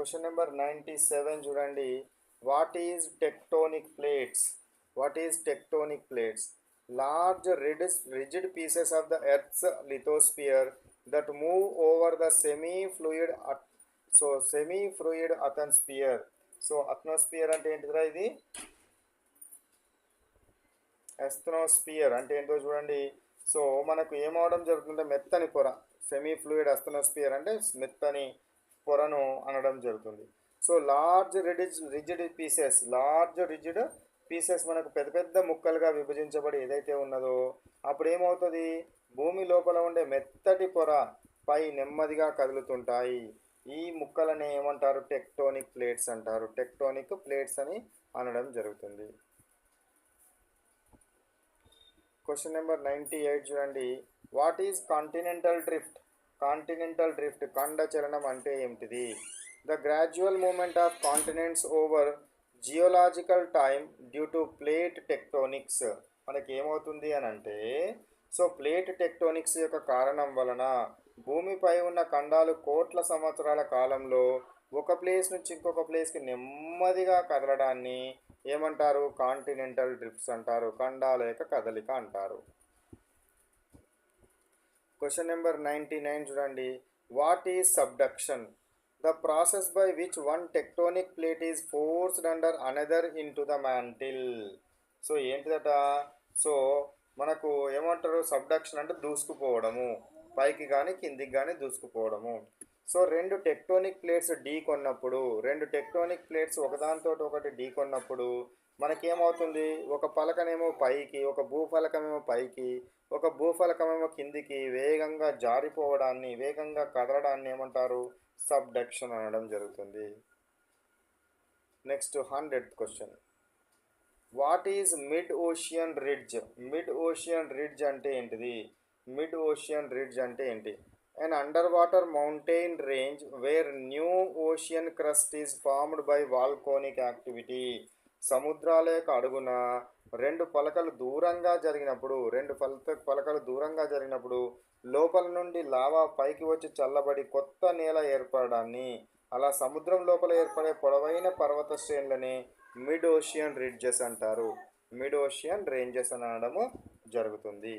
Question number 97 చూడండి. What is tectonic plates? What is tectonic plates? Large rigid pieces of the earth's lithosphere that move over the semi-fluid atmosphere. So atmosphere అంటే ఏంటిదిరా? ఇది అస్థెనోస్ఫియర్ అంటే ఏంటో చూడండి. So మనకు ఏమవడం జరుగుతుందంటే మెత్తని పొర, సెమీ ఫ్లూయిడ్ అస్థెనోస్ఫియర్ అంటే మెత్తని పొరను అనడం జరుగుతుంది. సో లార్జ్ రిజిడ్ పీసెస్ మనకు పెద్ద పెద్ద ముక్కలుగా విభజించబడి ఏదైతే ఉన్నదో అప్పుడు ఏమవుతుంది, భూమి లోపల ఉండే మెత్తటి పొర పై నెమ్మదిగా కదులుతుంటాయి. ఈ ముక్కలని ఏమంటారు? టెక్టోనిక్ ప్లేట్స్ అంటారు. టెక్టోనిక్ ప్లేట్స్ అని అనడం జరుగుతుంది. క్వశ్చన్ నెంబర్ 98 చూడండి. What is continental drift? Continental drift ఖండ చలనం అంటే ఏమిటిది? The gradual movement of continents over geological time due to plate tectonics. మనకి ఏమవుతుంది అని అంటే, సో ప్లేట్ టెక్టోనిక్స్ యొక్క కారణం వలన భూమిపై ఉన్న ఖండాలు కోట్ల సంవత్సరాల కాలంలో ఒక ప్లేస్ నుంచి ఇంకొక ప్లేస్కి నెమ్మదిగా కదలడాన్ని ఏమంటారు? కాంటినెంటల్ డ్రిఫ్ట్స్ అంటారు. ఖండాల యొక్క కదలిక అంటారు. క్వశ్చన్ నెంబర్ 99 చూడండి. What is subduction? The process by which one tectonic plate is forced under another into the mantle. So ఏంటిదట? సో మనకు ఏమంటారు? సబ్డక్షన్ అంటే దూసుకుపోవడము, పైకి కానీ కిందికి కానీ దూసుకుపోవడము. సో రెండు టెక్టోనిక్ ప్లేట్స్ రెండు టెక్టోనిక్ ప్లేట్స్ ఒకదానితో ఒకటి ఢీ కొన్నప్పుడు మనకేమవుతుంది? ఒక పలకనేమో పైకి, ఒక భూఫలకమేమో పైకి, ఒక భూఫలకమేమో కిందికి వేగంగా జారిపోవడాన్ని, వేగంగా కదలడాన్ని ఏమంటారు? సబ్డక్షన్ అనడం జరుగుతుంది. Next 100th question. What is mid ocean ridge? Mid ocean ridge అంటే ఏంటిది? మిడ్ ఓషియన్ రిడ్జ్ అంటే ఏంటి? An underwater mountain range where new ocean crust is formed by volcanic activity. సముద్రాల యొక్క అడుగున రెండు పలకలు దూరంగా జరిగినప్పుడు లోపల నుండి లావా పైకి వచ్చి చల్లబడి కొత్త నేల ఏర్పడడాన్ని, అలా సముద్రం లోపల ఏర్పడే పొడవైన పర్వత శ్రేణులని మిడ్ ఓషియన్ రిడ్జెస్ అంటారు. మిడ్ ఓషియన్ రేంజెస్ అనడము జరుగుతుంది.